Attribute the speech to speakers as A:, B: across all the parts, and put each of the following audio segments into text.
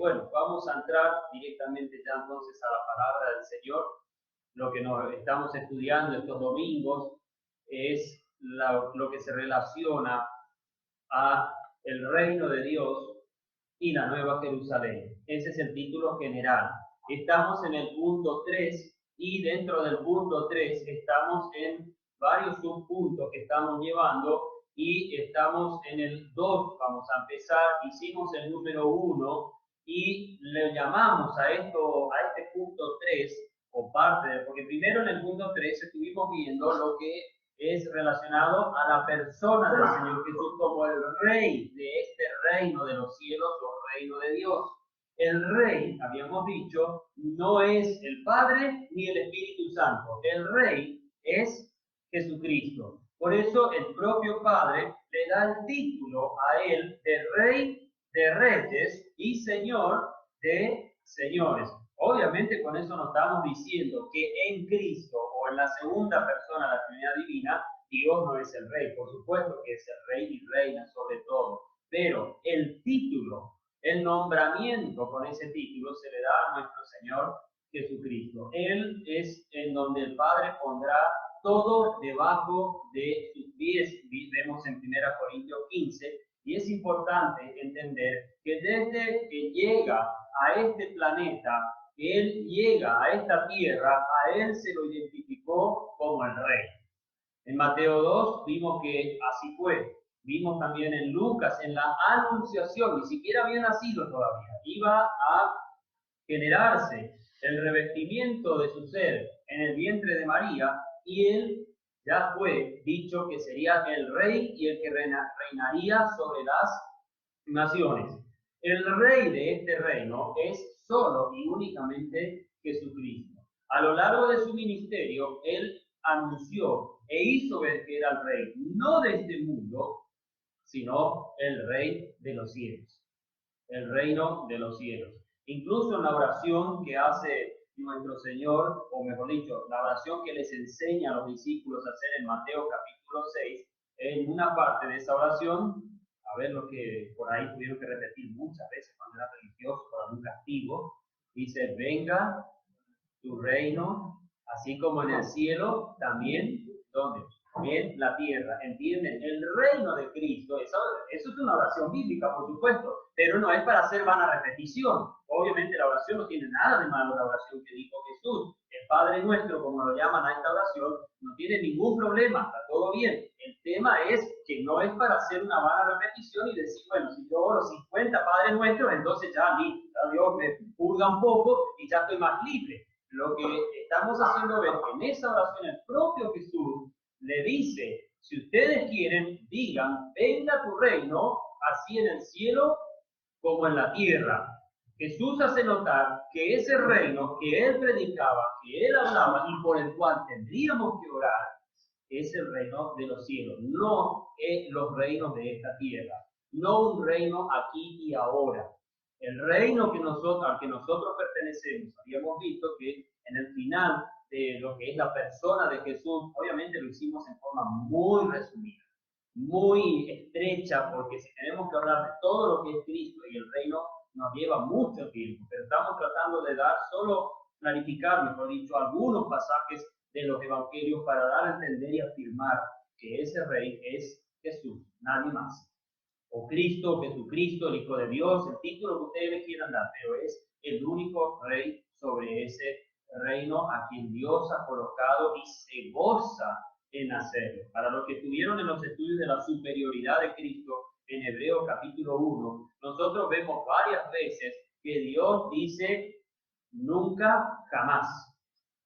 A: bueno, vamos a entrar directamente ya entonces a la palabra del Señor. Lo que nos estamos estudiando estos domingos es lo que se relaciona a el reino de Dios y la Nueva Jerusalén. Ese es el título general. Estamos en el punto 3 y dentro del punto 3 estamos en varios subpuntos que estamos llevando y estamos en el 2, vamos a empezar, hicimos el número 1 y le llamamos a este punto 3 o parte, porque primero en el punto 3 estuvimos viendo lo que es relacionado a la persona del Señor Jesús como el rey de este reino de los cielos o reino de Dios. El rey, habíamos dicho, no es el Padre ni el Espíritu Santo. El rey es Jesucristo. Por eso el propio Padre le da el título a él de Rey de Reyes y Señor de Señores. Obviamente con eso no estamos diciendo que en Cristo o en la segunda persona de la Trinidad Divina, Dios no es el Rey. Por supuesto que es el Rey y reina sobre todo. Pero el título, el nombramiento con ese título se le da a nuestro Señor Jesucristo. Él es en donde el Padre pondrá todo debajo de sus pies. Vemos en 1 Corintios 15. Y es importante entender que desde que llega a este planeta, que Él llega a esta tierra, a Él se lo identificó como el Rey. En Mateo 2 vimos que así fue. Vimos también en Lucas, en la anunciación, ni siquiera había nacido todavía. Iba a generarse el revestimiento de su ser en el vientre de María y Él ya fue dicho que sería el Rey y el que reinaría sobre las naciones. El Rey de este reino es solo y únicamente Jesucristo. A lo largo de su ministerio, Él anunció e hizo ver que era el Rey, no de este mundo, sino el Rey de los cielos. El reino de los cielos. Incluso en la oración que hace nuestro Señor, o mejor dicho, la oración que les enseña a los discípulos a hacer en Mateo capítulo 6, en una parte de esa oración, a ver lo que por ahí tuvieron que repetir muchas veces cuando era religioso por algún castigo, dice, venga tu reino, así como en el cielo, también, ¿dónde? En la tierra, ¿entienden? El reino de Cristo, eso es una oración bíblica, por supuesto, pero no es para hacer vana repetición. Obviamente la oración no tiene nada de malo, la oración que dijo Jesús. El Padre Nuestro, como lo llaman a esta oración, no tiene ningún problema, está todo bien. El tema es que no es para hacer una vana repetición y decir, bueno, si yo oro 50 Padres Nuestros, entonces ya Dios me purga un poco y ya estoy más libre. Lo que estamos haciendo ver que en esa oración el propio Jesús le dice, si ustedes quieren, digan, venga tu reino, así en el cielo como en la tierra. Jesús hace notar que ese reino que él predicaba, que él hablaba y por el cual tendríamos que orar, es el reino de los cielos, no es los reinos de esta tierra, no un reino aquí y ahora. El reino al que nosotros pertenecemos, habíamos visto que en el final de lo que es la persona de Jesús, obviamente lo hicimos en forma muy resumida, muy estrecha, porque si tenemos que hablar de todo lo que es Cristo y el reino, nos lleva mucho tiempo, pero estamos tratando de clarificar, mejor dicho, algunos pasajes de los evangelios para dar a entender y afirmar que ese rey es Jesús, nadie más. O Cristo, o Jesucristo, el Hijo de Dios, el título que ustedes le quieran dar, pero es el único rey sobre ese reino a quien Dios ha colocado y se goza en hacerlo. Para los que estuvieron en los estudios de la superioridad de Cristo en Hebreos capítulo 1, nosotros vemos varias veces que Dios dice nunca, jamás.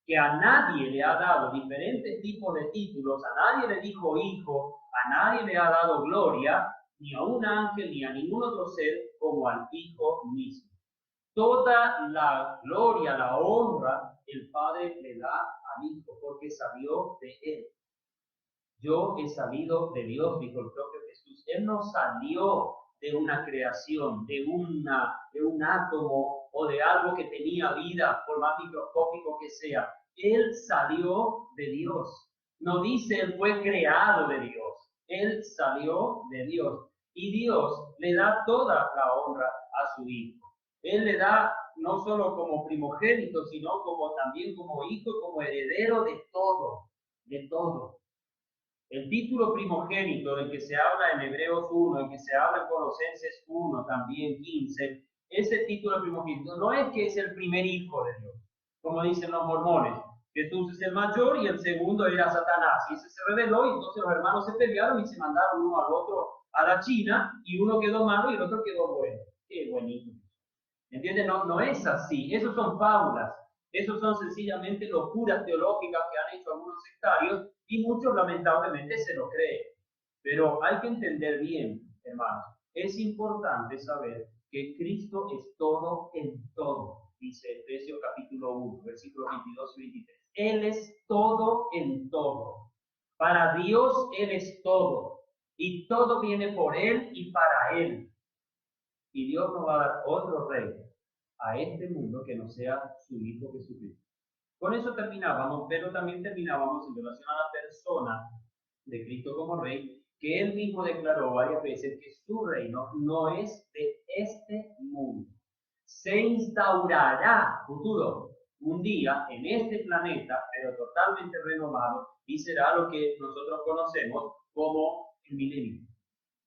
A: Que a nadie le ha dado diferentes tipos de títulos, a nadie le dijo hijo, a nadie le ha dado gloria, ni a un ángel, ni a ningún otro ser, como al Hijo mismo. Toda la gloria, la honra, el Padre le da al Hijo, porque salió de Él. Yo he salido de Dios, dijo el propio Jesús. Él no salió de una creación, de un átomo o de algo que tenía vida, por más microscópico que sea. Él salió de Dios. No dice él fue creado de Dios. Él salió de Dios. Y Dios le da toda la honra a su Hijo. Él le da no solo como primogénito, sino como también como hijo, como heredero de todo, de todo. El título primogénito del que se habla en Hebreos 1, el que se habla en Colosenses 1, también 15, ese título primogénito no es que es el primer hijo de Dios, como dicen los mormones. Jesús es el mayor y el segundo era Satanás. Y ese se reveló y entonces los hermanos se pelearon y se mandaron uno al otro a la China y uno quedó malo y el otro quedó bueno. Qué bonito. ¿Entienden? No, no es así. Esos son fábulas. Esos son sencillamente locuras teológicas que han hecho algunos sectarios y muchos lamentablemente se lo creen. Pero hay que entender bien, hermanos, es importante saber que Cristo es todo en todo, dice Efesios capítulo 1, versículos 22 y 23. Él es todo en todo. Para Dios Él es todo. Y todo viene por Él y para Él. Y Dios nos va a dar otro rey a este mundo que no sea su Hijo Jesucristo. Con eso terminábamos, pero también terminábamos en relación a la persona de Cristo como Rey, que Él mismo declaró varias veces que su reino no es de este mundo. Se instaurará, futuro, un día en este planeta, pero totalmente renovado, y será lo que nosotros conocemos como el milenio.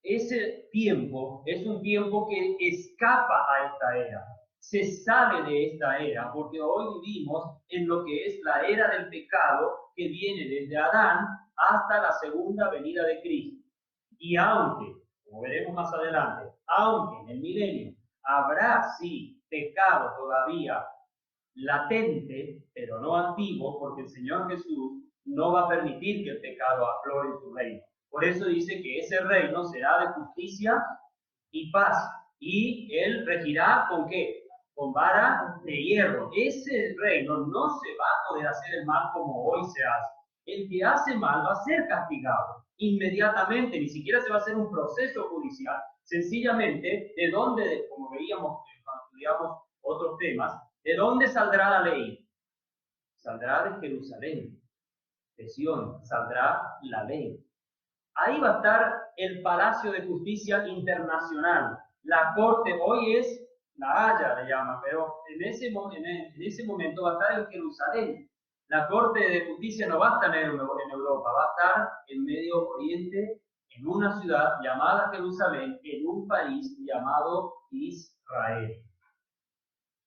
A: Ese tiempo es un tiempo que escapa a esta era, se sale de esta era, porque hoy vivimos en lo que es la era del pecado que viene desde Adán hasta la segunda venida de Cristo. Y aunque, como veremos más adelante, aunque en el milenio habrá sí pecado todavía latente, pero no activo, porque el Señor Jesús no va a permitir que el pecado aflore en su reino. Por eso dice que ese reino será de justicia y paz. Y Él regirá ¿con qué? Con vara de hierro. Ese reino no se va a poder hacer el mal como hoy se hace. El que hace mal va a ser castigado inmediatamente, ni siquiera se va a hacer un proceso judicial. Sencillamente, de dónde, como veíamos cuando estudiamos otros temas, ¿de dónde saldrá la ley? Saldrá de Jerusalén, de Sion, saldrá la ley. Ahí va a estar el Palacio de Justicia Internacional. La Corte hoy es la Haya, le llaman, pero en ese momento va a estar en Jerusalén. La Corte de Justicia no va a estar en Europa, va a estar en Medio Oriente, en una ciudad llamada Jerusalén, en un país llamado Israel.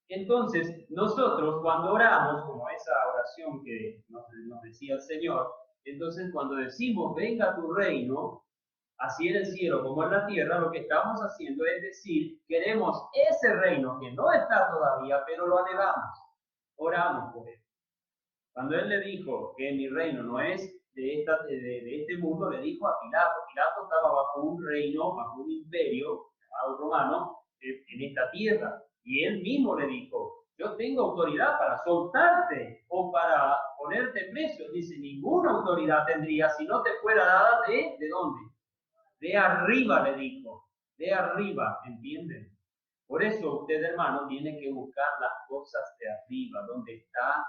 A: Entonces, nosotros cuando oramos, como esa oración que nos decía el Señor, entonces cuando decimos, venga tu reino, así en el cielo como en la tierra, lo que estamos haciendo es decir, queremos ese reino que no está todavía, pero lo anhelamos. Oramos por él. Cuando él le dijo que mi reino no es de este mundo, le dijo a Pilato. Pilato estaba bajo un reino, bajo un imperio llamado romano en esta tierra. Y él mismo le dijo, yo tengo autoridad para soltarte o para ponerte preso. Dice, ninguna autoridad tendría si no te fuera dada ¿de dónde? De arriba, le dijo. De arriba, ¿entienden? Por eso usted, hermano, tiene que buscar las cosas de arriba, donde está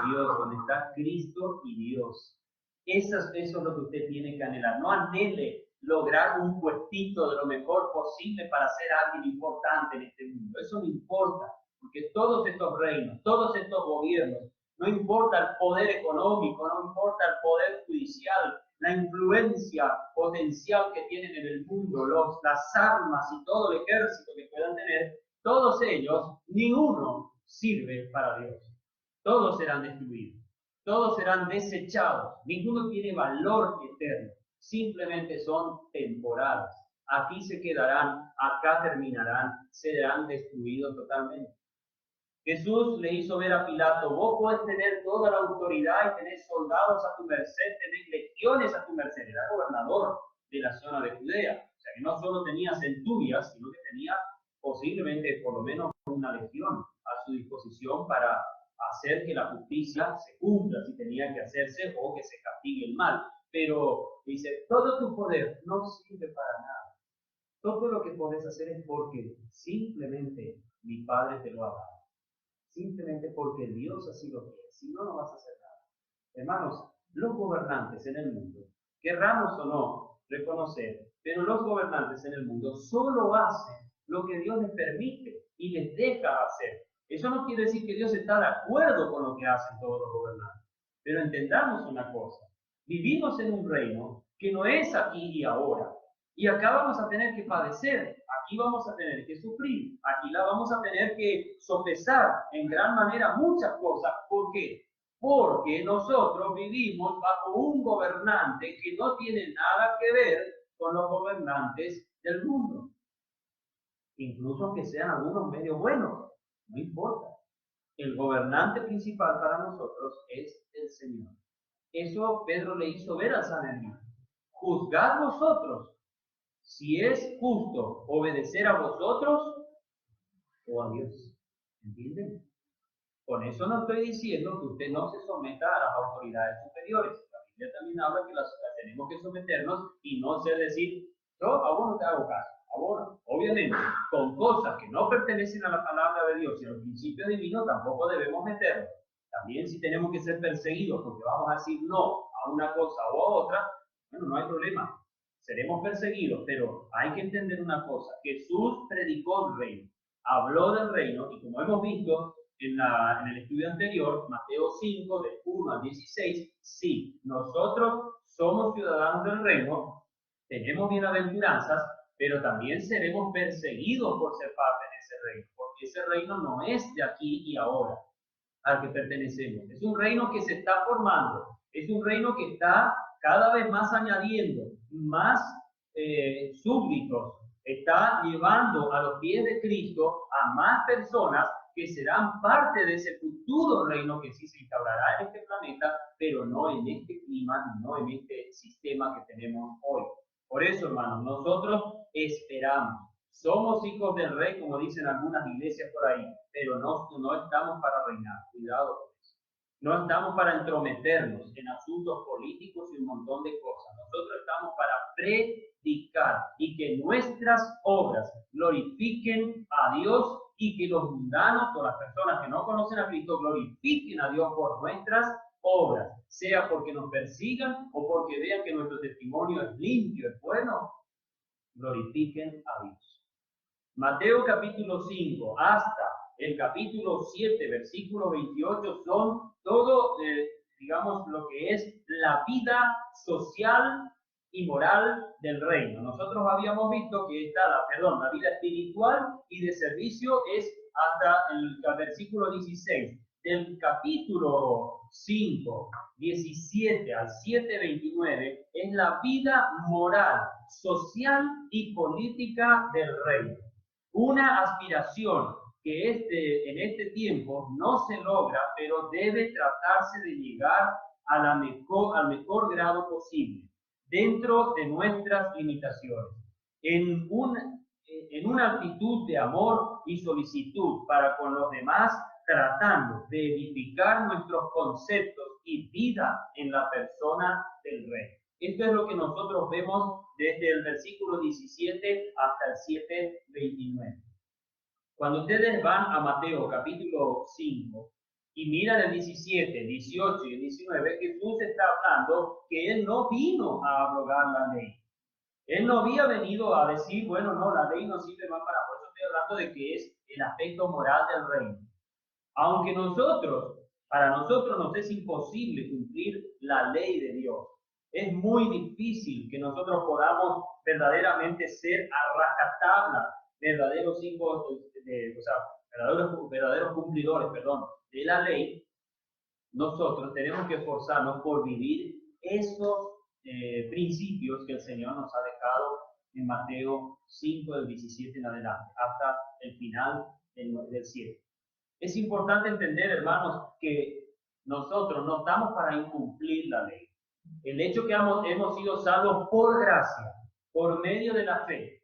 A: Dios, donde está Cristo y Dios. Eso es lo que usted tiene que anhelar. No anhele lograr un puestito de lo mejor posible para ser alguien importante en este mundo. Eso no importa, porque todos estos reinos, todos estos gobiernos, no importa el poder económico, no importa el poder judicial, la influencia potencial que tienen en el mundo, las armas y todo el ejército que puedan tener, todos ellos, ni uno sirve para Dios. Todos serán destruidos, todos serán desechados, ninguno tiene valor eterno, simplemente son temporales. Aquí se quedarán, acá terminarán, serán destruidos totalmente. Jesús le hizo ver a Pilato, vos podés tener toda la autoridad y tener soldados a tu merced, tener legiones a tu merced. Era gobernador de la zona de Judea. O sea que no solo tenía centurias, sino que tenía posiblemente por lo menos una legión a su disposición para hacer que la justicia se cumpla si tenía que hacerse o que se castigue el mal. Pero dice, todo tu poder no sirve para nada. Todo lo que podés hacer es porque simplemente mi Padre te lo ha dado. Simplemente porque Dios así lo quiere. Si no, no vas a hacer nada. Hermanos, los gobernantes en el mundo, querramos o no reconocer, pero los gobernantes en el mundo solo hacen lo que Dios les permite y les deja hacer. Eso no quiere decir que Dios está de acuerdo con lo que hacen todos los gobernantes. Pero entendamos una cosa. Vivimos en un reino que no es aquí y ahora. Y acá vamos a tener que padecer. Aquí vamos a tener que sufrir. Aquí la vamos a tener que sopesar en gran manera muchas cosas. ¿Por qué? Porque nosotros vivimos bajo un gobernante que no tiene nada que ver con los gobernantes del mundo. Incluso que sean algunos medio buenos, no importa. El gobernante principal para nosotros es el Señor. Eso Pedro le hizo ver al Sanedrín. Juzgad vosotros si es justo obedecer a vosotros o a Dios. ¿Entienden? Con eso no estoy diciendo que usted no se someta a las autoridades superiores. La Biblia también habla que las tenemos que someternos y no ser decir, yo a vos no te hago caso. Ahora, obviamente, con cosas que no pertenecen a la palabra de Dios y a los principios divinos tampoco debemos meternos. También si tenemos que ser perseguidos porque vamos a decir no a una cosa o a otra, bueno, no hay problema. Seremos perseguidos, pero hay que entender una cosa. Jesús predicó el reino, habló del reino y como hemos visto en el estudio anterior, Mateo 5, del 1 al 16, sí, nosotros somos ciudadanos del reino, tenemos bienaventuranzas, pero también seremos perseguidos por ser parte de ese reino, porque ese reino no es de aquí y ahora al que pertenecemos. Es un reino que se está formando, es un reino que está cada vez más añadiendo más súbditos, está llevando a los pies de Cristo a más personas que serán parte de ese futuro reino que sí se instaurará en este planeta, pero no en este clima, no en este sistema que tenemos hoy. Por eso, hermanos, nosotros esperamos. Somos hijos del rey, como dicen algunas iglesias por ahí, pero no estamos para reinar. Cuidado con eso. No estamos para entrometernos en asuntos políticos y un montón de cosas. Nosotros estamos para predicar y que nuestras obras glorifiquen a Dios y que los mundanos o las personas que no conocen a Cristo glorifiquen a Dios por nuestras obras, sea porque nos persigan o porque vean que nuestro testimonio es limpio, es bueno, glorifiquen a Dios. Mateo capítulo 5 hasta el capítulo 7, versículo 28 son todo, digamos, lo que es la vida social y moral del reino. Nosotros habíamos visto que está la vida espiritual y de servicio es hasta el versículo 16. Del capítulo 5, 17 al 7, 29, es la vida moral, social y política del reino. Una aspiración que en este tiempo no se logra, pero debe tratarse de llegar al mejor grado posible, dentro de nuestras limitaciones, en una actitud de amor y solicitud para con los demás, tratando de edificar nuestros conceptos y vida en la persona del Rey. Esto es lo que nosotros vemos desde el versículo 17 hasta el 7, 29. Cuando ustedes van a Mateo capítulo 5 y miran el 17, 18 y 19, Jesús está hablando que Él no vino a abrogar la ley. Él no había venido a decir, bueno, no, la ley no sirve más para... Por eso estoy hablando de que es el aspecto moral del reino. Aunque para nosotros nos es imposible cumplir la ley de Dios. Es muy difícil que nosotros podamos verdaderamente ser a rajatabla, verdaderos hijos, verdaderos cumplidores, de la ley. Nosotros tenemos que esforzarnos por vivir esos principios que el Señor nos ha dejado en Mateo 5, del 17 en adelante, hasta el final del 7. Es importante entender, hermanos, que nosotros no estamos para incumplir la ley. El hecho que hemos sido salvos por gracia, por medio de la fe,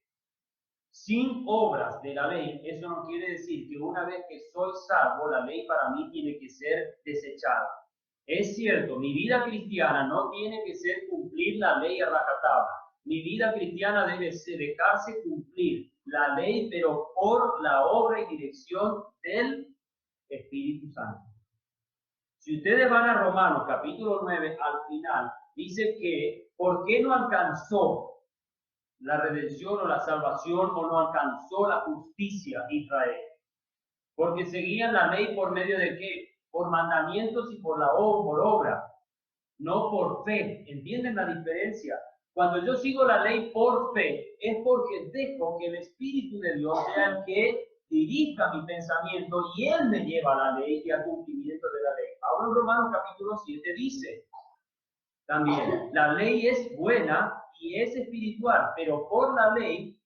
A: sin obras de la ley, eso no quiere decir que una vez que soy salvo, la ley para mí tiene que ser desechada. Es cierto, mi vida cristiana no tiene que ser cumplir la ley a rajatabla. Mi vida cristiana debe dejarse cumplir la ley, pero por la obra y dirección del Espíritu Santo. Si ustedes van a Romanos capítulo 9, al final, dice que ¿por qué no alcanzó la redención o la salvación o no alcanzó la justicia de Israel. Porque seguían la ley por medio de ¿qué? Por mandamientos y por obra, no por fe. ¿Entienden la diferencia? Cuando yo sigo la ley por fe, es porque dejo que el Espíritu de Dios sea el que dirija mi pensamiento y Él me lleva a la ley y al cumplimiento de la ley. Ahora en Romanos capítulo 7 dice también, la ley es buena y es espiritual, pero por la ley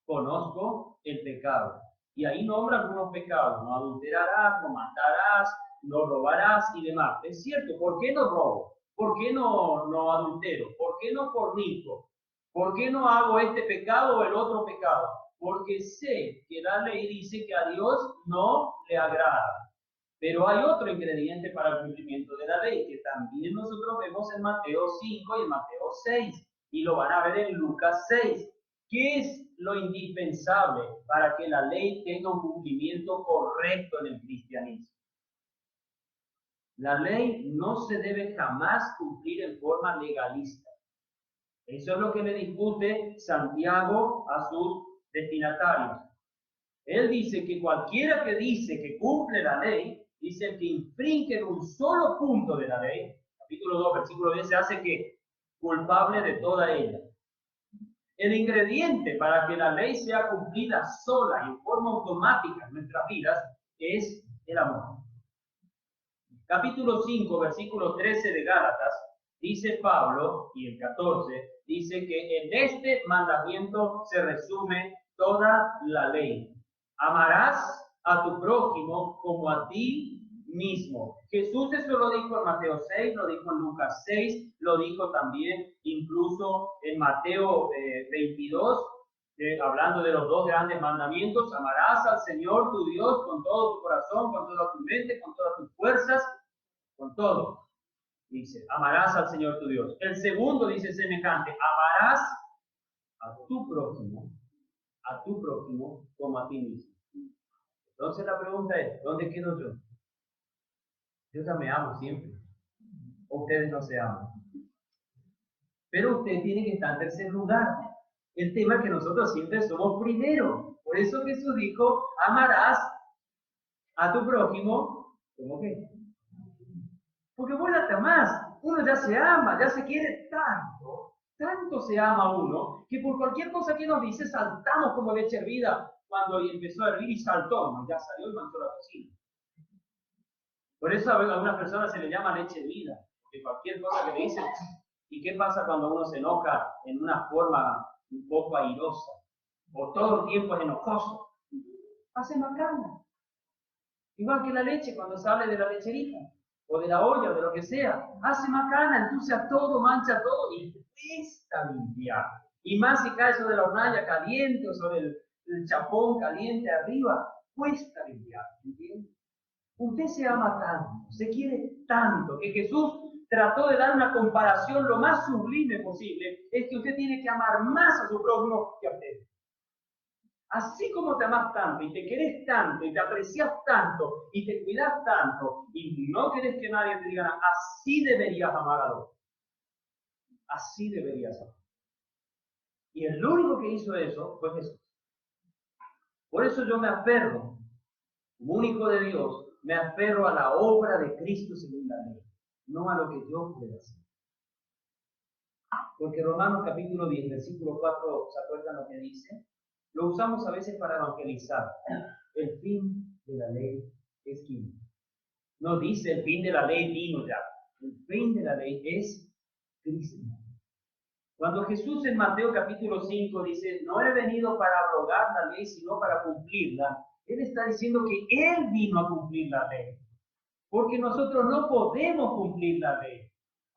A: conozco el pecado. Y ahí nombra algunos pecados: no adulterarás, no matarás, no robarás y demás. Es cierto, ¿por qué no robo? ¿Por qué no adultero? ¿Por qué no fornico? ¿Por qué no hago este pecado o el otro pecado? Porque sé que la ley dice que a Dios no le agrada. Pero hay otro ingrediente para el cumplimiento de la ley, que también nosotros vemos en Mateo 5 y en Mateo 6, y lo van a ver en Lucas 6. ¿Qué es lo indispensable para que la ley tenga un cumplimiento correcto en el cristianismo? La ley no se debe jamás cumplir en forma legalista. Eso es lo que le discute Santiago a sus destinatarios. Él dice que cualquiera que dice que cumple la ley, dice que infringe en un solo punto de la ley, capítulo 2, versículo 10, se hace que culpable de toda ella. El ingrediente para que la ley sea cumplida sola y en forma automática en nuestras vidas es el amor. Capítulo 5, versículo 13 de Gálatas, dice Pablo, y el 14, dice que en este mandamiento se resume toda la ley. Amarás a tu prójimo como a ti mismo. Jesús eso lo dijo en Mateo 6, lo dijo en Lucas 6, lo dijo también incluso en Mateo 22, hablando de los dos grandes mandamientos: amarás al Señor tu Dios con todo tu corazón, con toda tu mente, con todas tus fuerzas, con todo. Dice, amarás al Señor tu Dios. El segundo dice semejante: amarás a tu prójimo como a ti mismo. Entonces la pregunta es, ¿dónde quedo yo? Yo ya me amo siempre. Ustedes no se aman. Pero usted tiene que estar en tercer lugar. El tema es que nosotros siempre somos primero. Por eso Jesús dijo, amarás a tu prójimo como que. Porque vos la amás. Uno ya se ama, ya se quiere tanto se ama uno, que por cualquier cosa que nos dice saltamos como leche hervida. Cuando empezó a hervir y saltó, ¿no? Ya salió y manchó la cocina. Por eso a algunas personas se le llama leche hervida, porque cualquier cosa que le dicen. ¿Y qué pasa cuando uno se enoja en una forma un poco airosa? O todo el tiempo es enojoso. Hace macana. Igual que la leche cuando sale de la lecherita, o de la olla, o de lo que sea. Hace macana, ensucia todo, mancha todo y cuesta limpiar. Y más si cae sobre la hornalla caliente o sobre el chapón caliente arriba, cuesta limpiar. ¿Entiendes? Usted se ama tanto, se quiere tanto, que Jesús trató de dar una comparación lo más sublime posible, es que usted tiene que amar más a su prójimo que a usted. Así como te amas tanto y te querés tanto y te aprecias tanto y te cuidas tanto y no querés que nadie te diga nada, así deberías amar a otro. Así deberías amar. Y el único que hizo eso fue Jesús. Por eso yo me aferro, como único de Dios, me aferro a la obra de Cristo según la ley, no a lo que yo pueda hacer. Porque Romanos capítulo 10, versículo 4, ¿se acuerdan lo que dice? Lo usamos a veces para evangelizar. El fin de la ley es vino. No dice el fin de la ley vino ya. El fin de la ley es Cristo. Cuando Jesús en Mateo capítulo 5 dice, no he venido para abrogar la ley, sino para cumplirla, Él está diciendo que Él vino a cumplir la ley. Porque nosotros no podemos cumplir la ley.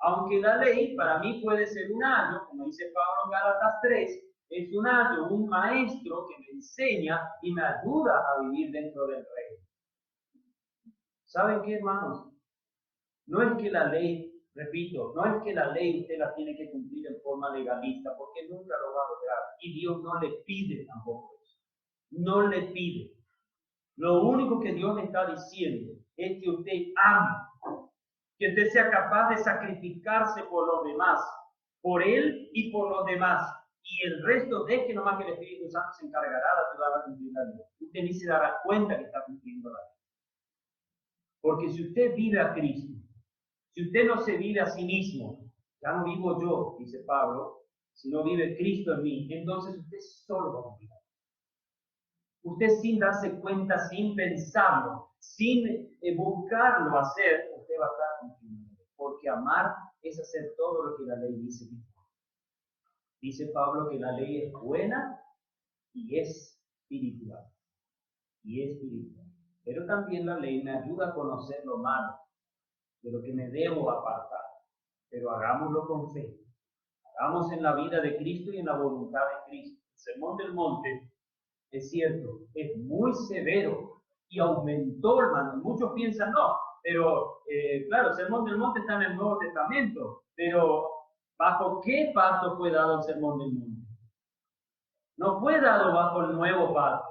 A: Aunque la ley para mí puede ser un ayo, como dice Pablo en Gálatas 3, es un ayo, un maestro que me enseña y me ayuda a vivir dentro del reino. ¿Saben qué, hermanos? No es que la ley, repito, no es que la ley usted la tiene que cumplir en forma legalista, porque nunca lo va a lograr. Y Dios no le pide tampoco eso. No le pide. Lo único que Dios le está diciendo es que usted ame, que usted sea capaz de sacrificarse por los demás, por Él y por los demás. y el resto deje nomás que el Espíritu Santo se encargará de ayudar a cumplir la ley. Usted ni se dará cuenta que está cumpliendo la ley. Porque si usted vive a Cristo, si usted no se vive a sí mismo, ya no vivo yo, dice Pablo, sino vive Cristo en mí, entonces usted solo va a cumplir. Usted sin darse cuenta, sin pensarlo, sin buscarlo hacer, usted va a estar cumpliendo. Porque amar es hacer todo lo que la ley dice. Dice Pablo que la ley es buena y es espiritual. Y es espiritual. Pero también la ley me ayuda a conocer lo malo, de lo que me debo apartar. Pero hagámoslo con fe. Hagamos en la vida de Cristo y en la voluntad de Cristo. El Sermón del Monte, es cierto, es muy severo y aumentó, hermano. Muchos piensan, no, pero claro, el Sermón del Monte está en el Nuevo Testamento, pero ¿bajo qué pacto fue dado el Sermón del Monte? No fue dado bajo el nuevo pacto,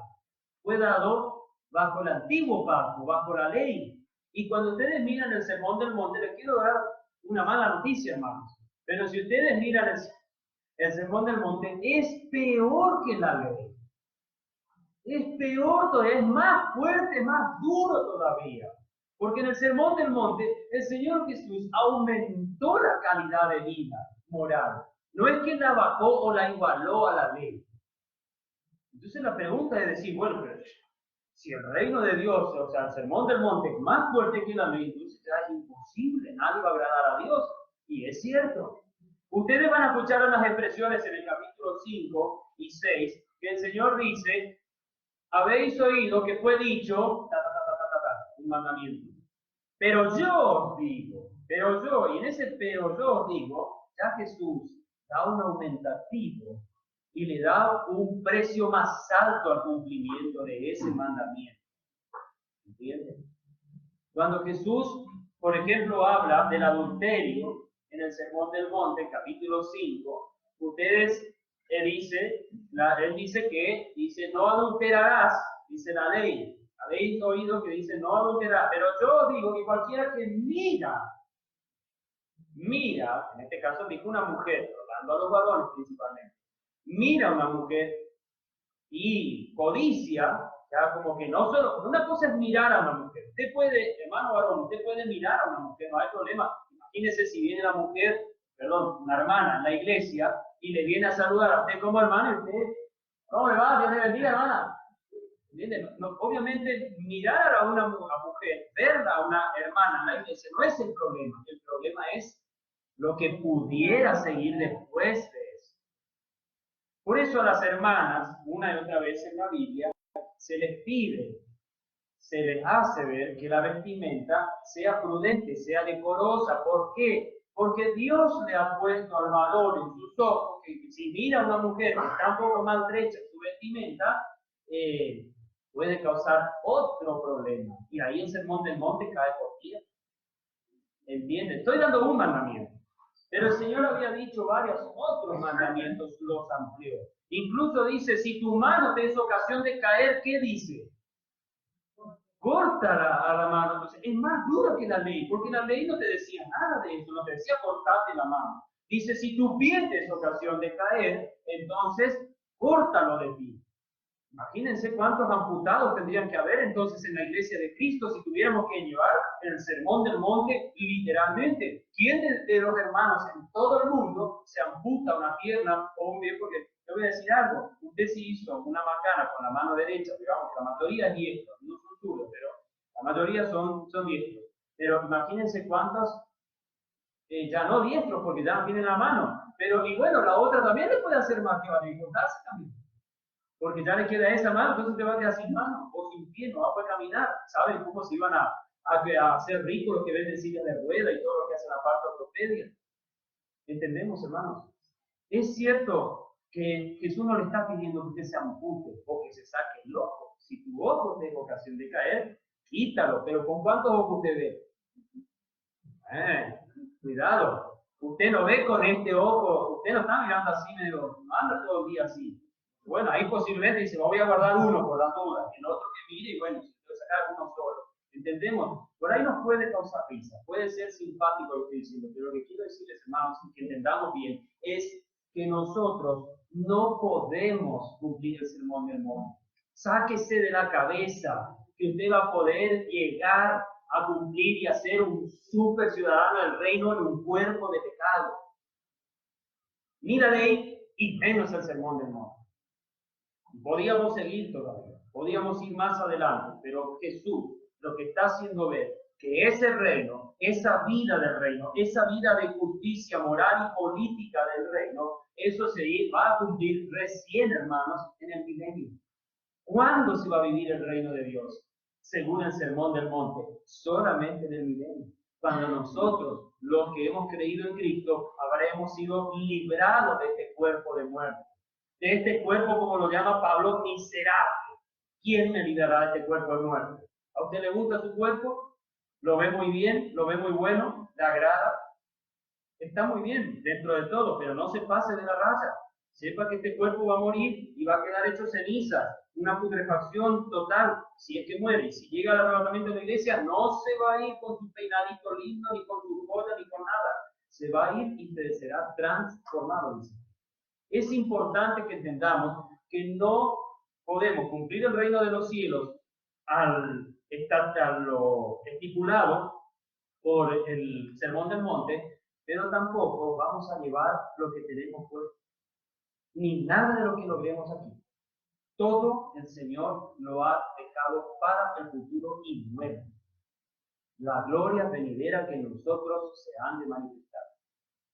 A: fue dado bajo el antiguo pacto, bajo la ley. Y cuando ustedes miran el Sermón del Monte, les quiero dar una mala noticia, hermanos. Pero si ustedes miran el Sermón del Monte, es peor que la ley. Es peor todavía, es más fuerte, más duro todavía. Porque en el Sermón del Monte, el Señor Jesús aumentó la calidad de vida moral. No es que la bajó o la igualó a la ley. Entonces la pregunta es decir, bueno, pero si el reino de Dios, o sea, el Sermón del Monte es más fuerte que la ley, entonces ya es imposible, nadie va a agradar a Dios. Y es cierto. Ustedes van a escuchar unas expresiones en el capítulo 5 y 6, que el Señor dice, habéis oído que fue dicho, un mandamiento. Pero yo os digo, y en ese pero yo os digo, ya Jesús da un aumentativo y le da un precio más alto al cumplimiento de ese mandamiento. ¿Entienden? Cuando Jesús, por ejemplo, habla del adulterio en el Sermón del Monte, capítulo 5, él dice que no adulterarás, dice la ley. Habéis oído que dice no adulterarás, pero yo os digo que cualquiera que mira, en este caso dijo una mujer, hablando a los varones principalmente, mira a una mujer y codicia, ya como que no solo, una cosa es mirar a una mujer. Usted puede, hermano varón, usted puede mirar a una mujer, no hay problema. Imagínese si viene la mujer, una hermana en la iglesia y le viene a saludar a usted como hermano y usted, ¿cómo le va? Dios le bendiga, hermana. No, obviamente, mirar a una mujer, verla a una hermana en la iglesia no es el problema es lo que pudiera seguir después de eso. Por eso a las hermanas, una y otra vez en la Biblia, se les pide, se les hace ver que la vestimenta sea prudente, sea decorosa. ¿Por qué? Porque Dios le ha puesto al valor en sus ojos que si mira a una mujer que está un poco maltrecha en su vestimenta, puede causar otro problema. Y ahí el Sermón del Monte cae por tierra. ¿Entienden? Estoy dando un mandamiento. Pero el Señor había dicho varios otros mandamientos, los amplió. Incluso dice, si tu mano te es ocasión de caer, ¿qué dice? Córtala a la mano. Entonces, es más duro que la ley, porque la ley no te decía nada de eso, no te decía cortarte la mano. Dice, si tu pie te es ocasión de caer, entonces córtalo de ti. Imagínense cuántos amputados tendrían que haber entonces en la iglesia de Cristo si tuviéramos que llevar el Sermón del Monte literalmente. ¿Quién de los hermanos en todo el mundo se amputa una pierna o un pie? Porque te voy a decir algo, usted si hizo una macana con la mano derecha, digamos que la mayoría es diestro, no son zurdos, pero la mayoría son diestros. Pero imagínense cuántos, ya no diestros porque ya no tienen la mano, pero y bueno, la otra también le puede hacer más que va a dificultarse también. Porque ya le queda esa mano, entonces te va a quedar sin mano o sin pie, no va a poder caminar. ¿Saben cómo se iban a hacer ricos los que venden sillas de rueda y todo lo que hacen la parte ortopedia? ¿Entendemos, hermanos? Es cierto que Jesús no le está pidiendo que usted se ampute o que se saque el ojo. Si tu ojo tiene ocasión de caer, quítalo. Pero ¿con cuántos ojos usted ve? Cuidado. Usted no ve con este ojo, usted no está mirando así, no anda todo el día así. Bueno, ahí posiblemente dice, voy a guardar uno por la duda, el otro que mire y bueno, si puedo sacar uno solo. ¿Entendemos? Por ahí nos puede causar risa, puede ser simpático lo que estoy diciendo, pero lo que quiero decirles, hermanos, que entendamos bien, es que nosotros no podemos cumplir el sermón del monte. Sáquese de la cabeza que usted va a poder llegar a cumplir y a ser un super ciudadano del reino en un cuerpo de pecado. Ni la ley y menos el sermón del monte. Podíamos seguir todavía, podíamos ir más adelante, pero Jesús lo que está haciendo ver que ese reino, esa vida del reino, esa vida de justicia moral y política del reino, eso se va a cumplir recién, hermanos, en el milenio. ¿Cuándo se va a vivir el reino de Dios? Según el sermón del monte, solamente en el milenio. Cuando nosotros, los que hemos creído en Cristo, habremos sido librados de este cuerpo de muerte. De este cuerpo, como lo llama Pablo, miserable. ¿Quién me librará de este cuerpo de muerte? ¿A usted le gusta su cuerpo? ¿Lo ve muy bien? ¿Lo ve muy bueno? ¿Le agrada? Está muy bien dentro de todo, pero no se pase de la raya. Sepa que este cuerpo va a morir y va a quedar hecho ceniza, una putrefacción total, si es que muere. Y si llega al arrebatamiento de la iglesia, no se va a ir con su peinadito lindo, ni con su joya, ni con nada. Se va a ir y será transformado, dice. Es importante que entendamos que no podemos cumplir el reino de los cielos al estar a lo estipulado por el sermón del monte, pero tampoco vamos a llevar lo que tenemos puesto, ni nada de lo que logremos aquí. Todo el Señor lo ha dejado para el futuro y nuevo. La gloria venidera que nosotros se han de manifestar,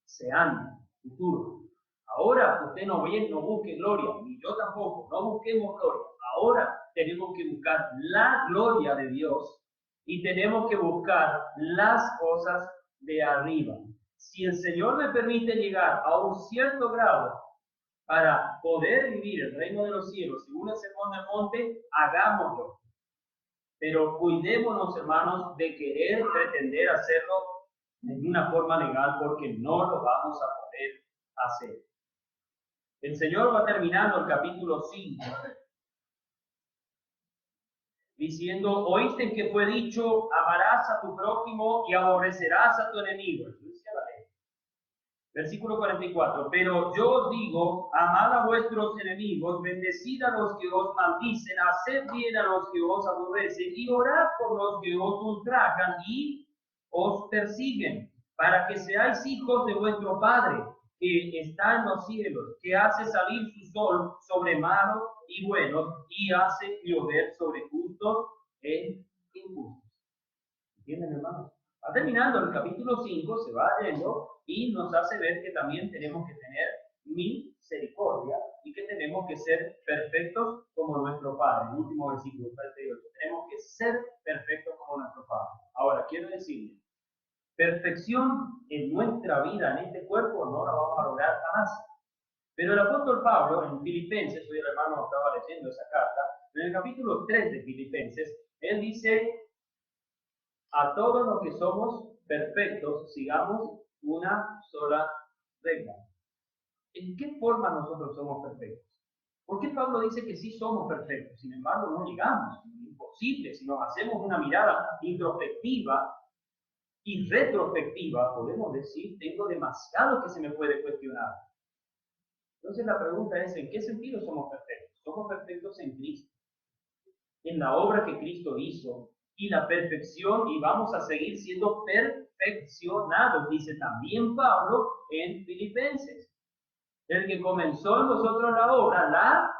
A: se han futuro. Ahora usted no busque gloria, ni yo tampoco, no busquemos gloria. Ahora tenemos que buscar la gloria de Dios y tenemos que buscar las cosas de arriba. Si el Señor me permite llegar a un cierto grado para poder vivir el reino de los cielos según el sermón del monte, hagámoslo. Pero cuidémonos, hermanos, de querer pretender hacerlo de una forma legal, porque no lo vamos a poder hacer. El Señor va terminando el capítulo 5 diciendo: oíste que fue dicho, amarás a tu prójimo y aborrecerás a tu enemigo. Versículo 44. Pero yo os digo, amad a vuestros enemigos, bendecid a los que os maldicen, haced bien a los que os aborrecen y orad por los que os ultrajan y os persiguen, para que seáis hijos de vuestro Padre que está en los cielos, que hace salir su sol sobre malos y buenos y hace llover sobre justos e injustos. ¿Entienden, hermanos? Va terminando el capítulo 5, se va yendo y nos hace ver que también tenemos que tener misericordia y que tenemos que ser perfectos como nuestro Padre. El último versículo, 38. Tenemos que ser perfectos como nuestro Padre. Ahora, quiero decirle, perfección en nuestra vida, en este cuerpo, no la vamos a lograr jamás. Pero el apóstol Pablo, en Filipenses, hoy el hermano estaba leyendo esa carta, en el capítulo 3 de Filipenses, él dice: a todos los que somos perfectos, sigamos una sola regla. ¿En qué forma nosotros somos perfectos? ¿Por qué Pablo dice que sí somos perfectos? Sin embargo, no llegamos. Es imposible. Si nos hacemos una mirada introspectiva y retrospectiva, podemos decir: tengo demasiado que se me puede cuestionar. Entonces la pregunta es: ¿en qué sentido somos perfectos? Somos perfectos en Cristo, en la obra que Cristo hizo, y la perfección, y vamos a seguir siendo perfeccionados, dice también Pablo en Filipenses. El que comenzó en nosotros la obra, la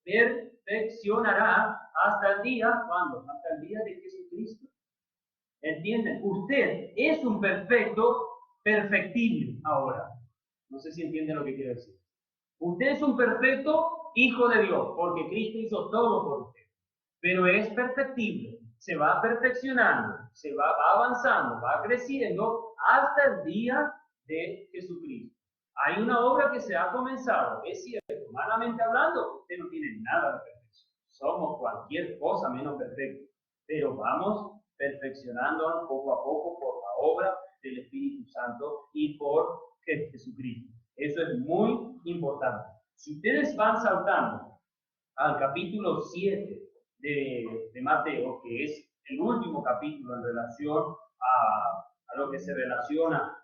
A: perfeccionará hasta el día, ¿cuándo? Hasta el día de Jesucristo. ¿Entienden? Usted es un perfecto perfectible ahora. No sé si entienden lo que quiero decir. Usted es un perfecto hijo de Dios, porque Cristo hizo todo por usted. Pero es perfectible. Se va perfeccionando, se va avanzando, va creciendo hasta el día de Jesucristo. Hay una obra que se ha comenzado, es cierto, humanamente hablando, usted no tiene nada de perfección. Somos cualquier cosa menos perfectos, pero vamos perfeccionándonos poco a poco por la obra del Espíritu Santo y por Jesucristo. Eso es muy importante. Si ustedes van saltando al capítulo 7, de Mateo, que es el último capítulo en relación a lo que se relaciona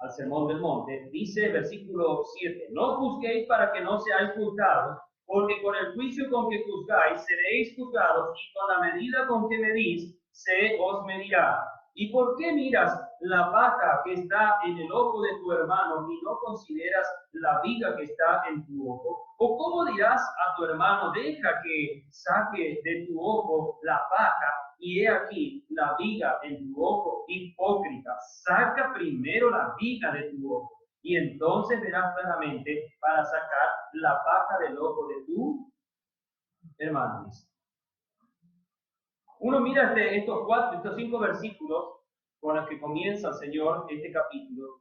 A: al Sermón del Monte, dice el versículo 7, no juzguéis para que no seáis juzgados, porque con el juicio con que juzgáis seréis juzgados, y con la medida con que medís se os medirá. ¿Y por qué miras la paja que está en el ojo de tu hermano y no consideras la viga que está en tu ojo? ¿O cómo dirás a tu hermano, deja que saque de tu ojo la paja, y he aquí la viga en tu ojo? Hipócrita, saca primero la viga de tu ojo, y entonces verás claramente para sacar la paja del ojo de tu hermano. Uno mira estos 5 versículos con los que comienza el Señor este capítulo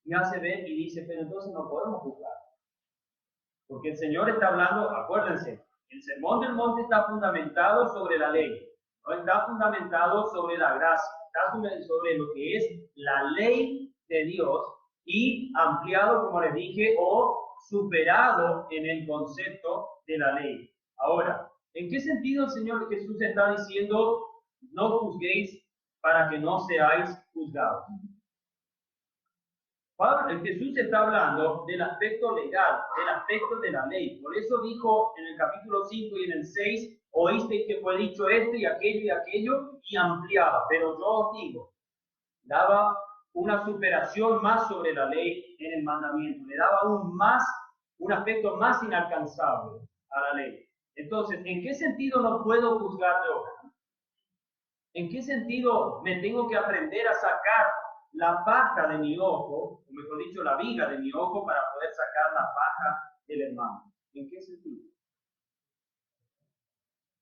A: y hace ver y dice, pero entonces no podemos juzgar. Porque el Señor está hablando, acuérdense, el Sermón del Monte está fundamentado sobre la ley, no está fundamentado sobre la gracia, está sobre lo que es la ley de Dios y ampliado, como les dije, o superado en el concepto de la ley. Ahora, ¿en qué sentido el Señor Jesús está diciendo, no juzguéis para que no seáis juzgados? Jesús está hablando del aspecto legal, del aspecto de la ley. Por eso dijo en el capítulo 5 y en el 6, oísteis que fue dicho esto y aquello, y ampliaba. Pero yo os digo, daba una superación más sobre la ley en el mandamiento, le daba un aspecto más inalcanzable a la ley. Entonces, ¿en qué sentido no puedo juzgar yo? ¿En qué sentido me tengo que aprender a sacar la paja de mi ojo, o mejor dicho, la viga de mi ojo, para poder sacar la paja del hermano? ¿En qué sentido?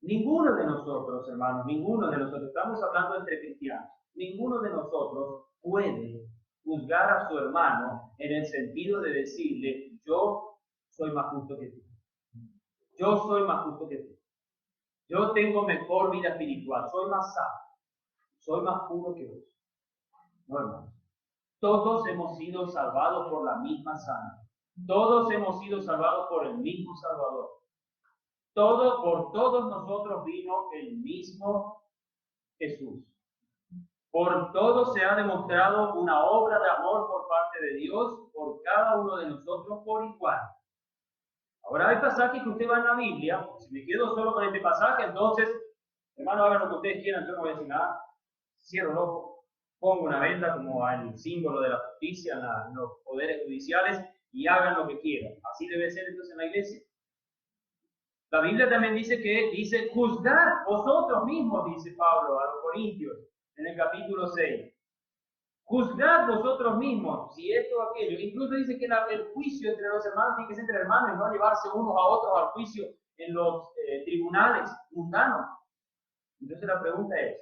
A: Ninguno de nosotros, hermanos, ninguno de nosotros, estamos hablando entre cristianos, ninguno de nosotros puede juzgar a su hermano en el sentido de decirle, yo soy más justo que tú. Yo soy más justo que tú. Yo tengo mejor vida espiritual, soy más sano, soy más puro que vos. No, hermanos. Todos hemos sido salvados por la misma sangre. Todos hemos sido salvados por el mismo Salvador. Por todos nosotros vino el mismo Jesús. Por todos se ha demostrado una obra de amor por parte de Dios, por cada uno de nosotros por igual. Ahora hay pasajes que usted va en la Biblia, si me quedo solo con este pasaje, entonces, hermano, hagan lo que ustedes quieran, yo no voy a decir nada, cierro el ojo, pongo una venda como el símbolo de la justicia en los poderes judiciales y hagan lo que quieran. Así debe ser entonces en la iglesia. La Biblia también dice, juzgar vosotros mismos, dice Pablo a los Corintios en el capítulo 6. Juzgad vosotros mismos, si esto o aquello. Incluso dice que el juicio entre los hermanos tiene que ser entre hermanos y no llevarse unos a otros al juicio en los tribunales mundanos. Entonces la pregunta es,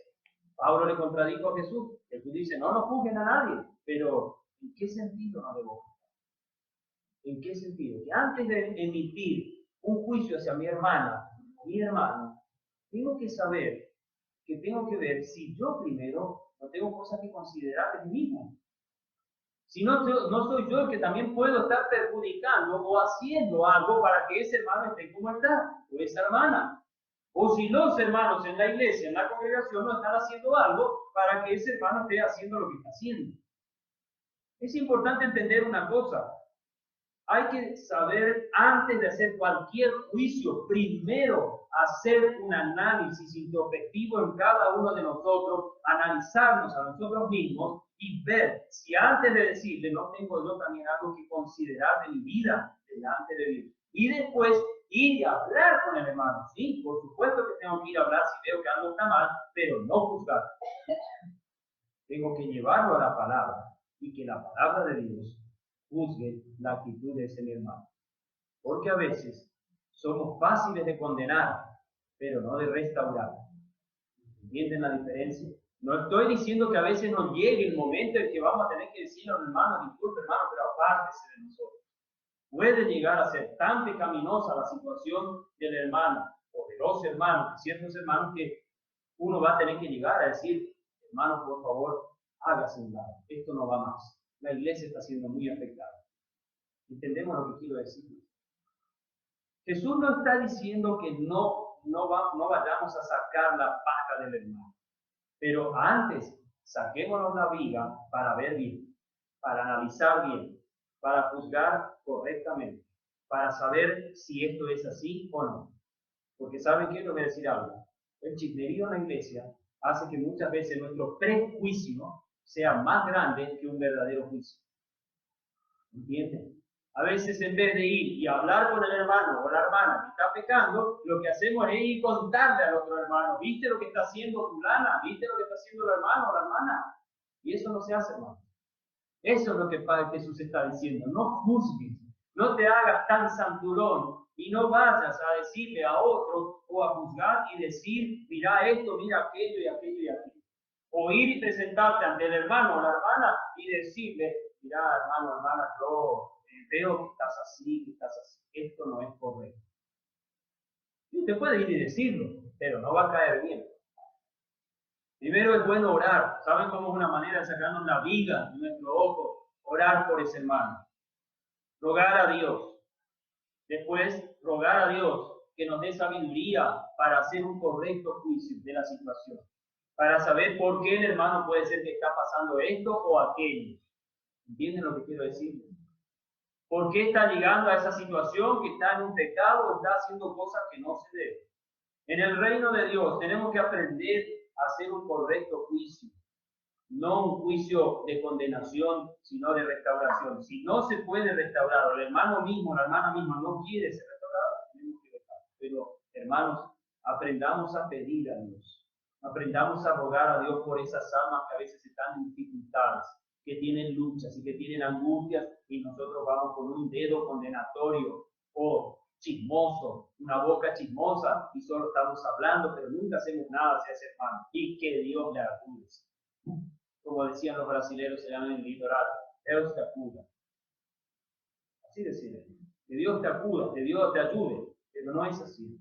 A: Pablo le contradijo a Jesús. Jesús dice, no juzguen a nadie, pero ¿en qué sentido no debo juzgar? ¿En qué sentido? Que antes de emitir un juicio hacia mi hermana, mi hermano, tengo que saber, que tengo que ver si yo primero no tengo cosas que considerar de mí mismo. Si no soy yo el que también puedo estar perjudicando o haciendo algo para que ese hermano esté como está, o esa hermana. O si los hermanos en la iglesia, en la congregación, no están haciendo algo para que ese hermano esté haciendo lo que está haciendo. Es importante entender una cosa. Hay que saber, antes de hacer cualquier juicio, primero hacer un análisis introspectivo en cada uno de nosotros, analizarnos a nosotros mismos y ver si antes de decirle, no tengo yo también algo que considerar de mi vida delante de Dios. Y después ir a hablar con el hermano. Sí, por supuesto que tengo que ir a hablar si veo que algo está mal, pero no juzgar. Tengo que llevarlo a la palabra y que la palabra de Dios juzgue la actitud de ese hermano. Porque a veces somos fáciles de condenar, pero no de restaurar. ¿Entienden la diferencia? No estoy diciendo que a veces nos llegue el momento en que vamos a tener que decirle a un hermano, disculpe hermano, pero apártese de nosotros. Puede llegar a ser tan pecaminosa la situación del hermano o de los hermanos, de ciertos hermanos, que uno va a tener que llegar a decir, hermano, por favor, hágase un lado. Esto no va más. La iglesia está siendo muy afectada. ¿Entendemos lo que quiero decir? Jesús no está diciendo que no vayamos a sacar la paja del hermano. Pero antes, saquémonos la viga para ver bien. para analizar bien, para juzgar correctamente, para saber si esto es así o no. Porque ¿saben qué? Les voy a decir algo. El chismerío en la iglesia hace que muchas veces nuestro prejuicio sea más grande que un verdadero juicio. ¿Entienden? A veces en vez de ir y hablar con el hermano o la hermana que está pecando, lo que hacemos es ir y contarle al otro hermano, ¿viste lo que está haciendo fulana? ¿Viste lo que está haciendo el hermano o la hermana? Y eso no se hace, hermano. Eso es lo que Padre Jesús está diciendo. No juzgues, no te hagas tan santurón y no vayas a decirle a otro o a juzgar y decir, mira esto, mira aquello y aquello y aquello. O ir y presentarte ante el hermano o la hermana y decirle, mira hermano, hermana, yo veo que estás así, que estás así. Esto no es correcto. Y usted puede ir y decirlo, pero no va a caer bien. Primero es bueno orar. ¿Saben cómo es una manera de sacarnos la viga de nuestro ojo? Orar por ese hermano. Rogar a Dios. Después, rogar a Dios que nos dé sabiduría para hacer un correcto juicio de la situación. Para saber por qué el hermano puede ser que está pasando esto o aquello. ¿Entienden lo que quiero decir? ¿Por qué está llegando a esa situación que está en un pecado o está haciendo cosas que no se deben? En el reino de Dios tenemos que aprender a hacer un correcto juicio. No un juicio de condenación, sino de restauración. Si no se puede restaurar, o el hermano mismo, la hermana misma no quiere ser restaurado, tenemos que dejar. Pero, hermanos, aprendamos a pedir a Dios. Aprendamos a rogar a Dios por esas almas que a veces están en dificultades, que tienen luchas y que tienen angustias, y nosotros vamos con un dedo condenatorio o chismoso, una boca chismosa, y solo estamos hablando, pero nunca hacemos nada hacia ese hermano. Y que Dios le ayude. Como decían los brasileños en el litoral, Dios te acuda. Así decirle, que Dios te acuda, que Dios te ayude, pero no es así.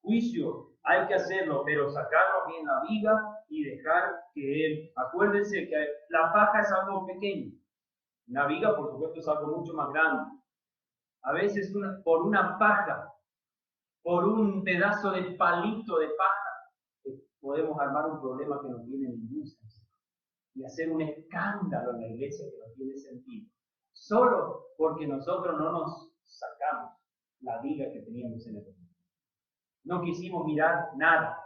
A: Juicio hay que hacerlo, pero sacarlo bien la viga y dejar que Él, acuérdense que la paja es algo pequeño, la viga por supuesto es algo mucho más grande. A veces por una paja, por un pedazo de palito de paja, podemos armar un problema que no tiene ningún sentido. Y hacer un escándalo en la iglesia que no tiene sentido. Solo porque nosotros no nos sacamos la viga que teníamos en el mundo. No quisimos mirar nada.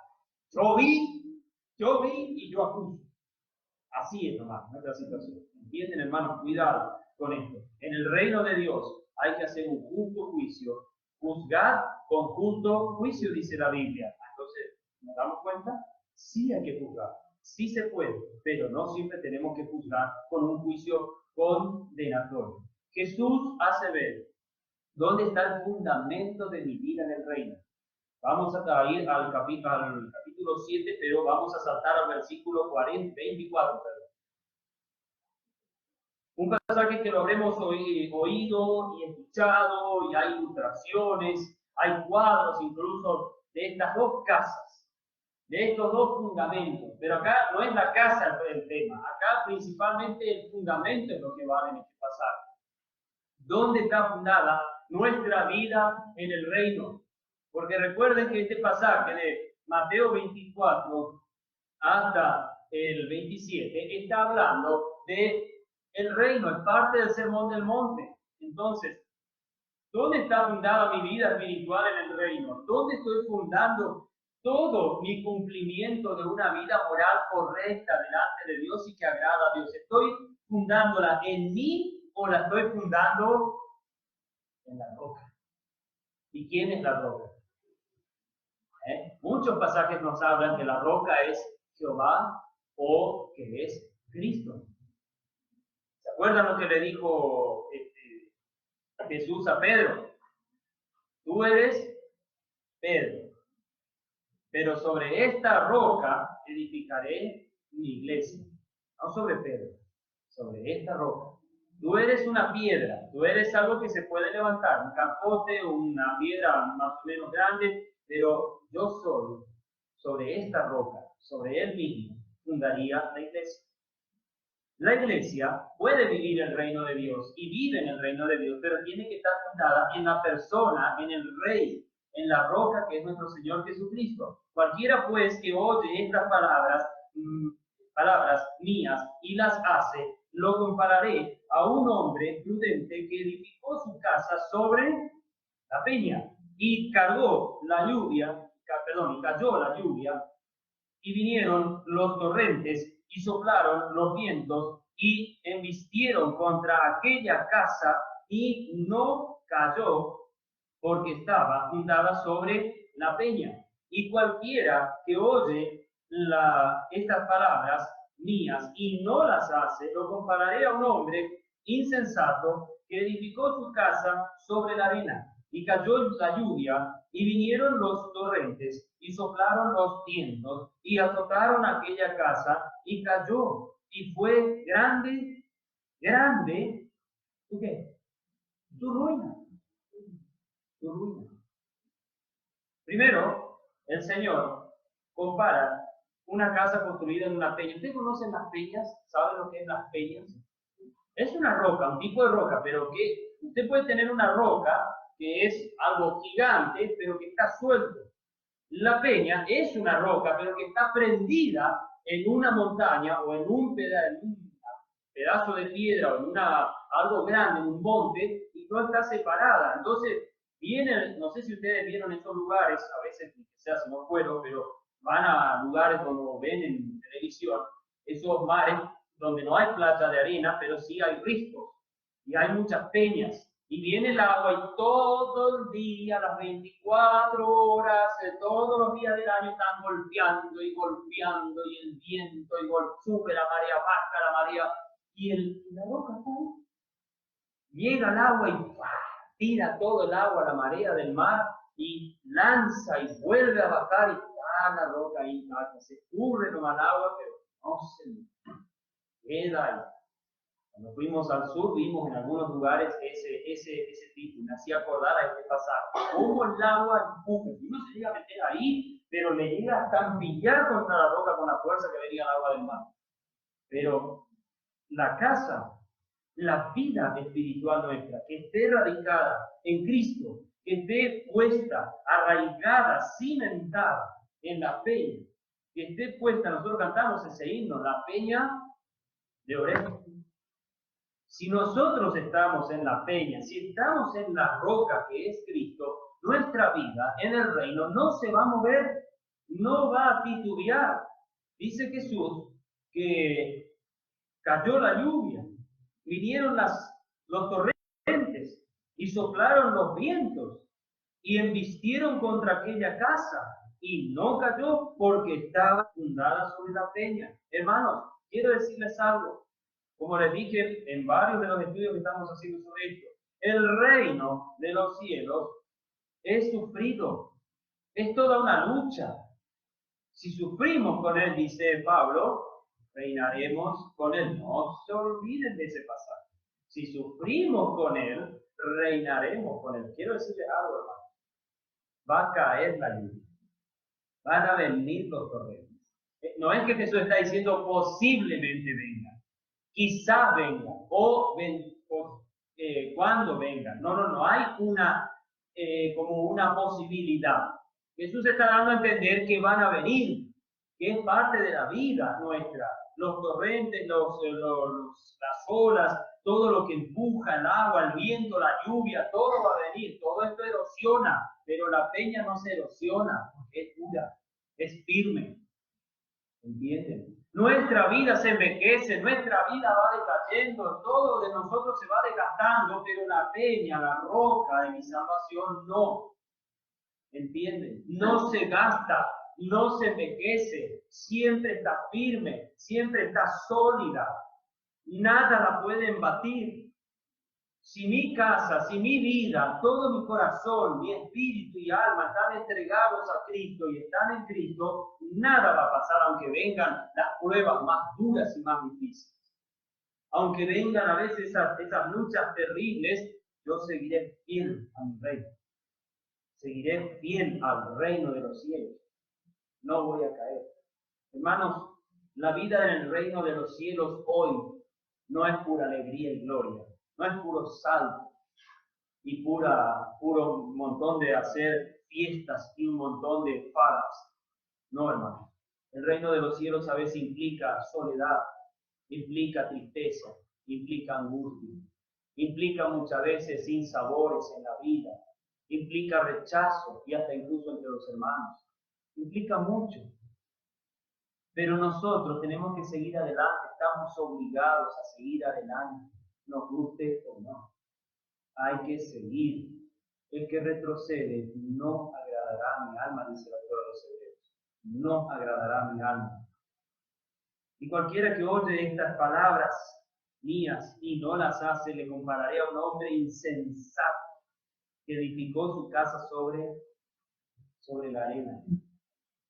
A: Yo vi y yo acuso. Así es nomás nuestra situación. ¿Entienden, hermanos? Cuidado con esto. En el reino de Dios hay que hacer un justo juicio. Juzgar con justo juicio, dice la Biblia. Entonces, ¿nos damos cuenta? Sí hay que juzgar. Sí se puede, pero no siempre tenemos que juzgar con un juicio condenatorio. Jesús hace ver dónde está el fundamento de mi vida en el reino. Vamos a ir al capítulo 7, pero vamos a saltar al versículo 24. Un pasaje que lo habremos oído y escuchado, y hay ilustraciones, hay cuadros incluso de estas dos casas, de estos dos fundamentos. Pero acá no es la casa el tema, acá principalmente el fundamento es lo que vale en este pasaje. ¿Dónde está fundada nuestra vida en el reino? Porque recuerden que este pasaje de Mateo 24 hasta el 27 está hablando de el reino, es parte del sermón del monte. Entonces, ¿dónde está fundada mi vida espiritual en el reino? ¿Dónde estoy fundando todo mi cumplimiento de una vida moral correcta delante de Dios y que agrada a Dios? ¿Estoy fundándola en mí o la estoy fundando en la roca? ¿Y quién es la roca? Muchos pasajes nos hablan que la roca es Jehová o que es Cristo. ¿Se acuerdan lo que le dijo Jesús a Pedro? Tú eres Pedro, pero sobre esta roca edificaré mi iglesia. No sobre Pedro, sobre esta roca. Tú eres una piedra, tú eres algo que se puede levantar, un capote, una piedra más o menos grande, pero yo soy sobre esta roca, sobre él mismo, fundaría la iglesia. La iglesia puede vivir el reino de Dios y vive en el reino de Dios, pero tiene que estar fundada en la persona, en el Rey, en la roca que es nuestro Señor Jesucristo. Cualquiera pues que oye estas palabras mías y las hace, lo compararé a un hombre prudente que edificó su casa sobre la peña y cayó la lluvia, y vinieron los torrentes y soplaron los vientos y embistieron contra aquella casa y no cayó porque estaba fundada sobre la peña. Y cualquiera que oye estas palabras mías y no las hace, lo compararé a un hombre insensato que edificó su casa sobre la arena. Y cayó la lluvia, y vinieron los torrentes, y soplaron los vientos, y azotaron aquella casa, y cayó, y fue grande, grande, ¿tú qué? Tu ruina. Tu ruina. Primero, el Señor compara una casa construida en una peña. ¿Ustedes conocen las peñas? ¿Saben lo que es las peñas? Es una roca, un tipo de roca, pero que usted puede tener una roca que es algo gigante, pero que está suelto. La peña es una roca, pero que está prendida en una montaña o en un pedazo de piedra o en algo grande, en un monte, y no está separada. Entonces, vienen, no sé si ustedes vieron esos lugares, a veces quizás no fueron, pero van a lugares como ven en televisión, esos mares donde no hay playa de arena, pero sí hay riscos y hay muchas peñas. Y viene el agua y todo el día, las 24 horas, todos los días del año están golpeando, y el viento, y sube la marea, baja la marea, y la roca está ahí. Llega el agua y tira todo el agua a la marea del mar, y lanza y vuelve a bajar, y la roca ahí, se escurre nomás el agua, pero no se queda ahí. Cuando fuimos al sur, vimos en algunos lugares ese tipo, me hacía acordar a este pasaje. Como el agua empuja, y uno se llega a meter ahí, pero le llega a estampillar contra la roca con la fuerza que venía el agua del mar. Pero la casa, la vida espiritual nuestra, que esté radicada en Cristo, que esté puesta, arraigada, cimentada en la peña, que esté puesta, nosotros cantamos ese himno, la peña de Oreb. Si nosotros estamos en la peña, si estamos en la roca que es Cristo, nuestra vida en el reino no se va a mover, no va a titubear. Dice Jesús que cayó la lluvia, vinieron los torrentes y soplaron los vientos y embistieron contra aquella casa y no cayó porque estaba fundada sobre la peña. Hermanos, quiero decirles algo. Como les dije en varios de los estudios que estamos haciendo sobre esto, el reino de los cielos es sufrido, es toda una lucha. Si sufrimos con él, dice Pablo, reinaremos con él. No se olviden de ese pasaje. Si sufrimos con él, reinaremos con él. Quiero decirles algo, hermano. Va a caer la lluvia. Van a venir los torrentes. No es que Jesús está diciendo posiblemente venga. Quizá venga, cuando venga. No hay como una posibilidad. Jesús está dando a entender que van a venir, que es parte de la vida nuestra. Los torrentes, las olas, todo lo que empuja, el agua, el viento, la lluvia, todo va a venir. Todo esto erosiona, pero la peña no se erosiona, porque es dura, es firme. ¿Entienden? Nuestra vida se envejece, nuestra vida va decayendo, todo de nosotros se va desgastando, pero la peña, la roca de mi salvación no. ¿Entienden? No se gasta, no se envejece, siempre está firme, siempre está sólida. Nada la puede embatir. Si mi casa, si mi vida, todo mi corazón, mi espíritu y alma están entregados a Cristo y están en Cristo, nada va a pasar aunque vengan las pruebas más duras y más difíciles. Aunque vengan a veces esas luchas terribles, yo seguiré fiel a mi reino. Seguiré fiel al reino de los cielos. No voy a caer. Hermanos, la vida en el reino de los cielos hoy no es pura alegría y gloria. No es puro salto y puro montón de hacer fiestas y un montón de farras. No, hermano. El reino de los cielos a veces implica soledad, implica tristeza, implica angustia, implica muchas veces sinsabores en la vida, implica rechazo y hasta incluso entre los hermanos, implica mucho. Pero nosotros tenemos que seguir adelante, estamos obligados a seguir adelante, nos guste o no. Hay que seguir. El que retrocede no agradará a mi alma, dice el autor de los Hebreos. No agradará a mi alma. Y cualquiera que oye estas palabras mías y no las hace, le compararé a un hombre insensato que edificó su casa sobre la arena.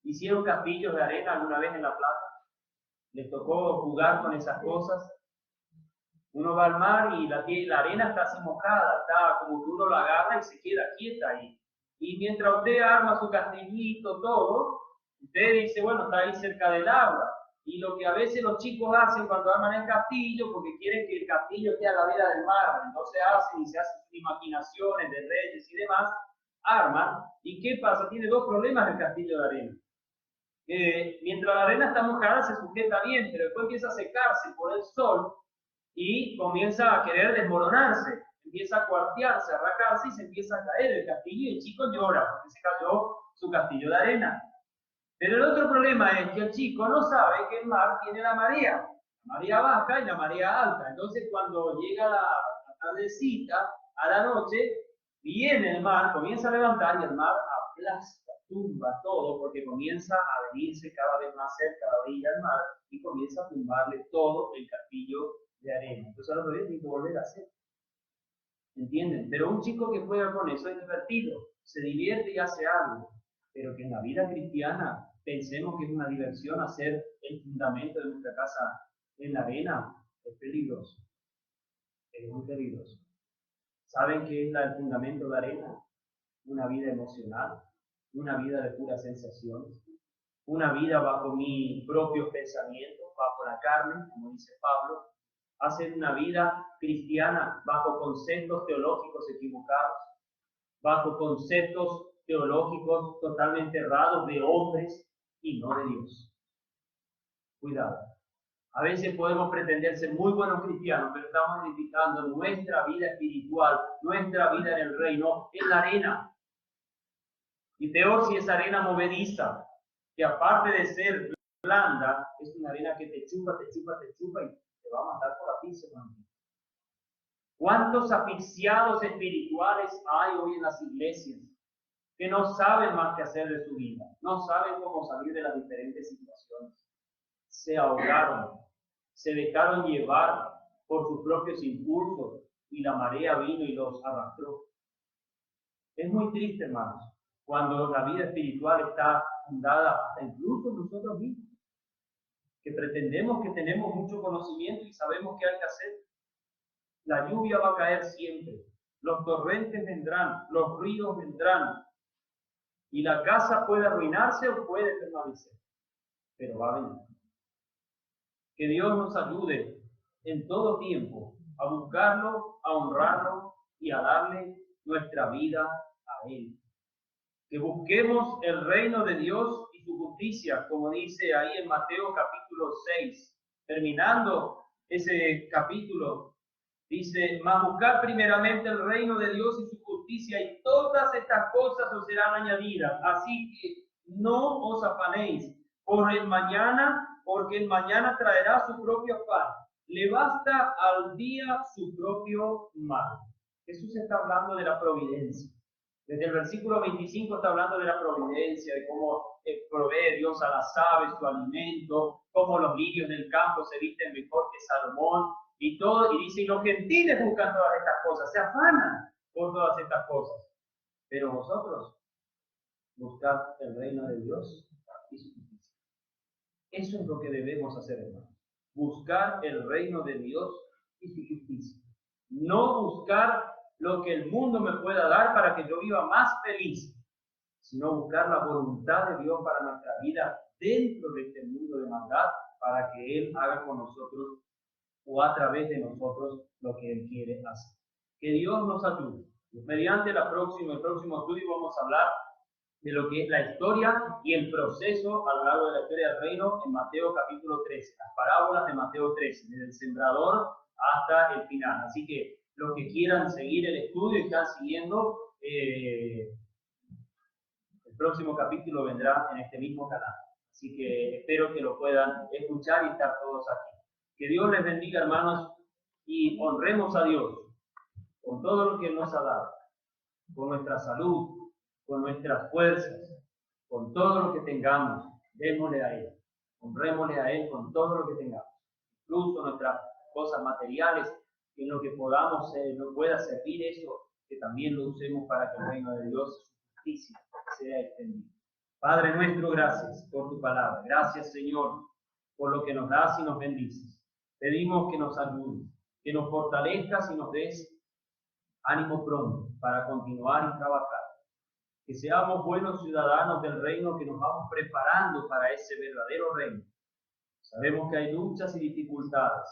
A: ¿Hicieron castillos de arena alguna vez en la playa? ¿Les tocó jugar con esas cosas? Uno va al mar y la arena está así mojada, está como que uno la agarra y se queda quieta ahí. Y mientras usted arma su castillito, todo, usted dice, bueno, está ahí cerca del agua. Y lo que a veces los chicos hacen cuando arman el castillo, porque quieren que el castillo esté a la vera del mar, entonces hacen y se hacen imaginaciones de reyes y demás, arman. ¿Y qué pasa? Tiene dos problemas el castillo de arena. Mientras la arena está mojada se sujeta bien, pero después empieza a secarse por el sol y comienza a querer desmoronarse, empieza a cuartearse, a arrancarse y se empieza a caer el castillo y el chico llora porque se cayó su castillo de arena. Pero el otro problema es que el chico no sabe que el mar tiene la marea baja y la marea alta. Entonces cuando llega la tardecita, a la noche, viene el mar, comienza a levantar y el mar aplasta, tumba todo, porque comienza a venirse cada vez más cerca a la orilla del mar y comienza a tumbarle todo el castillo de arena. Entonces ahora todavía tiene que volver a hacer. ¿Entienden? Pero un chico que juega con eso es divertido, se divierte y hace algo. Pero que en la vida cristiana pensemos que es una diversión hacer el fundamento de nuestra casa en la arena, es peligroso. Es muy peligroso. ¿Saben qué es el fundamento de arena? Una vida emocional, una vida de puras sensaciones, una vida bajo mis propios pensamientos, bajo la carne, como dice Pablo, hacer una vida cristiana bajo conceptos teológicos equivocados, bajo conceptos teológicos totalmente errados de hombres y no de Dios. Cuidado. A veces podemos pretender ser muy buenos cristianos, pero estamos edificando nuestra vida espiritual, nuestra vida en el reino, en la arena. Y peor si es arena movediza, que aparte de ser blanda, es una arena que te chupa y te va a matar por la pizza. ¿Cuántos asfixiados espirituales hay hoy en las iglesias que no saben más qué hacer de su vida? No saben cómo salir de las diferentes situaciones. Se ahogaron, se dejaron llevar por sus propios impulsos y la marea vino y los arrastró. Es muy triste, hermanos, cuando la vida espiritual está fundada hasta incluso en nosotros mismos, que pretendemos que tenemos mucho conocimiento y sabemos qué hay que hacer. La lluvia va a caer siempre, los torrentes vendrán, los ríos vendrán, y la casa puede arruinarse o puede permanecer, pero va a venir. Que Dios nos ayude en todo tiempo a buscarlo, a honrarlo y a darle nuestra vida a Él. Que busquemos el reino de Dios y su justicia, como dice ahí en Mateo capítulo 6. Terminando ese capítulo, dice, mas buscar primeramente el reino de Dios y su justicia, y todas estas cosas os serán añadidas. Así que no os afanéis por el mañana, porque el mañana traerá su propio afán. Le basta al día su propio mal. Jesús está hablando de la providencia. Desde el versículo 25 está hablando de la providencia, de cómo provee Dios a las aves su alimento, cómo los lirios del campo se visten mejor que Salomón, y todo, y dice, y los gentiles buscan todas estas cosas, se afanan por todas estas cosas. Pero vosotros buscad el reino de Dios y su justicia. Eso es lo que debemos hacer, hermanos. Buscar el reino de Dios y su justicia. No buscar lo que el mundo me pueda dar para que yo viva más feliz, sino buscar la voluntad de Dios para nuestra vida dentro de este mundo de maldad, para que Él haga con nosotros o a través de nosotros lo que Él quiere hacer. Que Dios nos ayude. Mediante el próximo estudio vamos a hablar de lo que es la historia y el proceso a lo largo de la historia del reino en Mateo capítulo 13, las parábolas de Mateo 13, desde el sembrador hasta el final. Así que los que quieran seguir el estudio y están siguiendo, el próximo capítulo vendrá en este mismo canal. Así que espero que lo puedan escuchar y estar todos aquí. Que Dios les bendiga, hermanos, y honremos a Dios con todo lo que Él nos ha dado, con nuestra salud, con nuestras fuerzas, con todo lo que tengamos. Démosle a Él, honrémosle a Él con todo lo que tengamos, incluso nuestras cosas materiales, en lo que podamos, no pueda servir eso, que también lo usemos para que el reino de Dios, su justicia, sea extendido. Padre nuestro, gracias por tu palabra. Gracias, Señor, por lo que nos das y nos bendices. Pedimos que nos ayudes, que nos fortalezcas y nos des ánimo pronto para continuar y trabajar. Que seamos buenos ciudadanos del reino, que nos vamos preparando para ese verdadero reino. Sabemos que hay luchas y dificultades.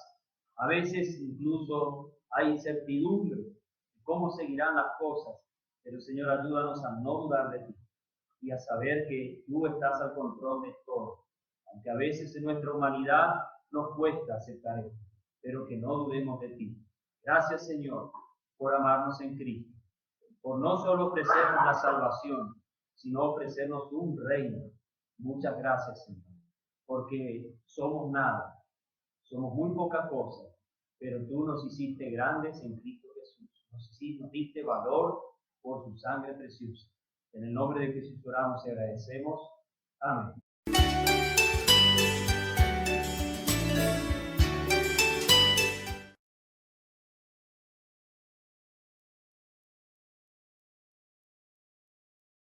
A: A veces incluso hay incertidumbre de cómo seguirán las cosas. Pero Señor, ayúdanos a no dudar de ti y a saber que tú estás al control de todo. Aunque a veces en nuestra humanidad nos cuesta aceptar esto, pero que no dudemos de ti. Gracias, Señor, por amarnos en Cristo, por no solo ofrecernos la salvación, sino ofrecernos un reino. Muchas gracias, Señor, porque somos nada, somos muy poca cosa, pero tú nos hiciste grandes en Cristo Jesús. Nos diste valor por su sangre preciosa. En el nombre de Jesús oramos y agradecemos. Amén.